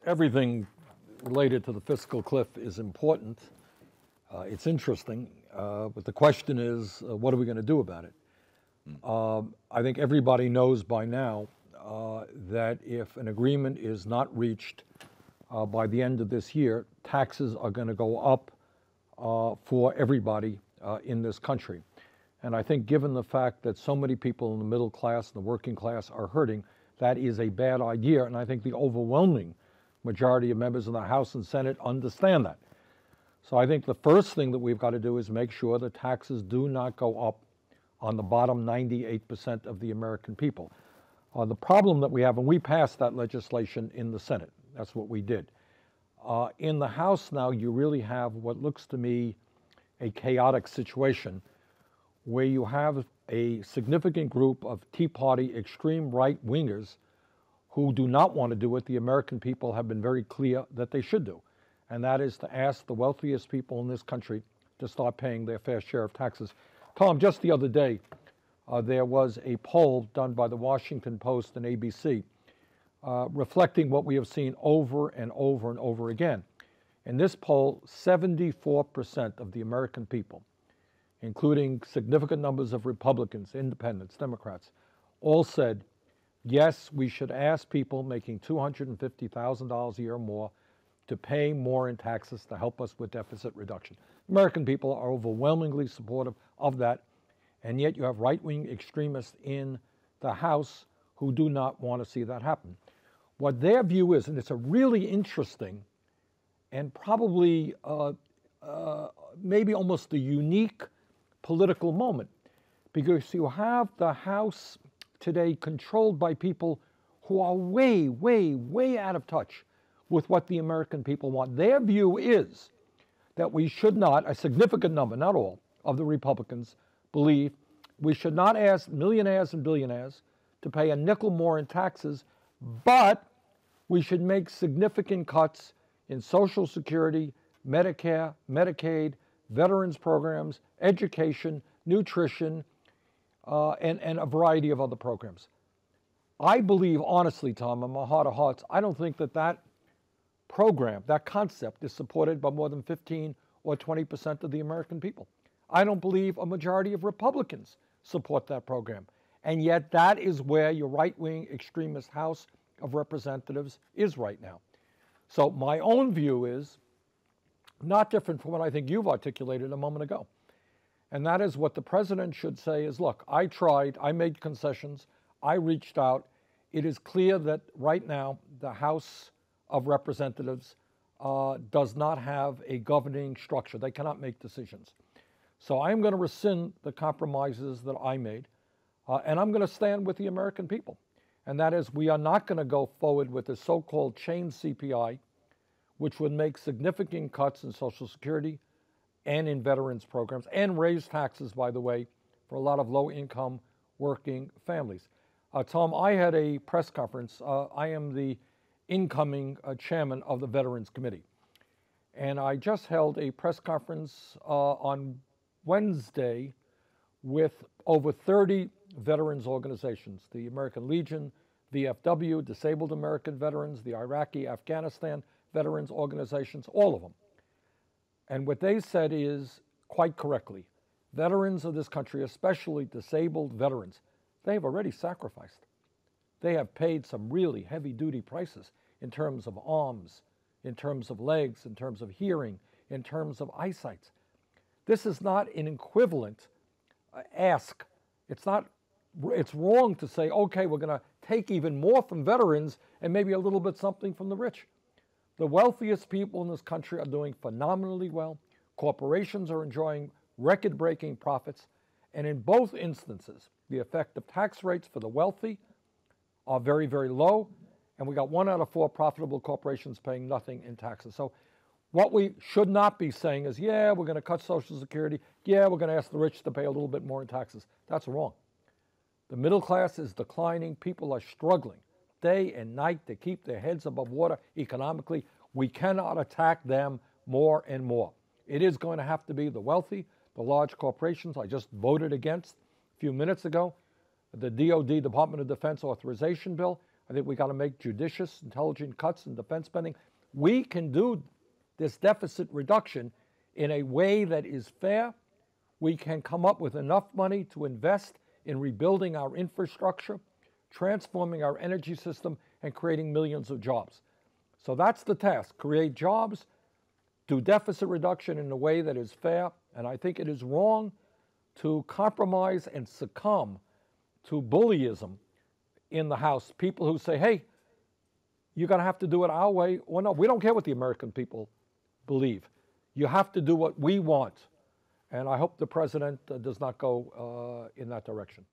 everything related to the fiscal cliff is important. It's interesting, but the question is, what are we going to do about it? I think everybody knows by now that if an agreement is not reached by the end of this year, taxes are going to go up for everybody in this country. And I think given the fact that so many people in the middle class and the working class are hurting, that is a bad idea. And I think the overwhelming majority of members in the House and Senate understand that. So I think the first thing that we've got to do is make sure that taxes do not go up on the bottom 98% of the American people. The problem that we have, and we passed that legislation in the Senate, that's what we did. In the House now, you really have what looks to me a chaotic situation where you have a significant group of Tea Party extreme right-wingers who do not want to do what the American people have been very clear that they should do, and that is to ask the wealthiest people in this country to start paying their fair share of taxes. Tom, just the other day, there was a poll done by the Washington Post and ABC reflecting what we have seen over and over and over again. In this poll, 74% of the American people, including significant numbers of Republicans, independents, Democrats, all said, yes, we should ask people making $250,000 a year or more to pay more in taxes to help us with deficit reduction. American people are overwhelmingly supportive of that, and yet you have right-wing extremists in the House who do not want to see that happen. What their view is, and it's a really interesting and probably maybe almost a unique political moment, because you have the House today controlled by people who are way, way, way out of touch with what the American people want. Their view is that we should not, a significant number, not all, of the Republicans believe we should not ask millionaires and billionaires to pay a nickel more in taxes, but we should make significant cuts in Social Security, Medicare, Medicaid, veterans programs, education, nutrition, and a variety of other programs. I believe, honestly, Tom, in my heart of hearts, I don't think that that program, that concept, is supported by more than 15 or 20% of the American people. I don't believe a majority of Republicans support that program. And yet that is where your right-wing extremist House of Representatives is right now. So my own view is not different from what I think you've articulated a moment ago. And that is what the president should say is, look, I tried, I made concessions, I reached out. It is clear that right now the House of Representatives does not have a governing structure. They cannot make decisions. So I'm going to rescind the compromises that I made, and I'm going to stand with the American people. And that is, we are not going to go forward with the so-called chain CPI, which would make significant cuts in Social Security and in veterans programs, and raise taxes, by the way, for a lot of low-income working families. Tom, I had a press conference. I am the incoming chairman of the Veterans Committee. And I just held a press conference on Wednesday with over 30 veterans organizations, the American Legion, VFW, Disabled American Veterans, the Iraqi, Afghanistan veterans organizations, all of them. And what they said is, quite correctly, veterans of this country, especially disabled veterans, they have already sacrificed. They have paid some really heavy-duty prices in terms of arms, in terms of legs, in terms of hearing, in terms of eyesight. This is not an equivalent ask. It's wrong to say, okay, we're going to take even more from veterans and maybe a little bit something from the rich. The wealthiest people in this country are doing phenomenally well. Corporations are enjoying record-breaking profits. And in both instances, the effective tax rates for the wealthy are very, very low. And we got 1 out of 4 profitable corporations paying nothing in taxes. So what we should not be saying is, yeah, we're going to cut Social Security. Yeah, we're going to ask the rich to pay a little bit more in taxes. That's wrong. The middle class is declining. People are struggling day and night to keep their heads above water economically. We cannot attack them more and more. It is going to have to be the wealthy, the large corporations. I just voted against a few minutes ago the DOD, Department of Defense authorization bill. I think we got to make judicious, intelligent cuts in defense spending. We can do this deficit reduction in a way that is fair. We can come up with enough money to invest in rebuilding our infrastructure, transforming our energy system, and creating millions of jobs. So that's the task: create jobs, do deficit reduction in a way that is fair. And I think it is wrong to compromise and succumb to bullyism in the House. People who say, hey, you're going to have to do it our way. Or no, we don't care what the American people believe. You have to do what we want. And I hope the president does not go in that direction.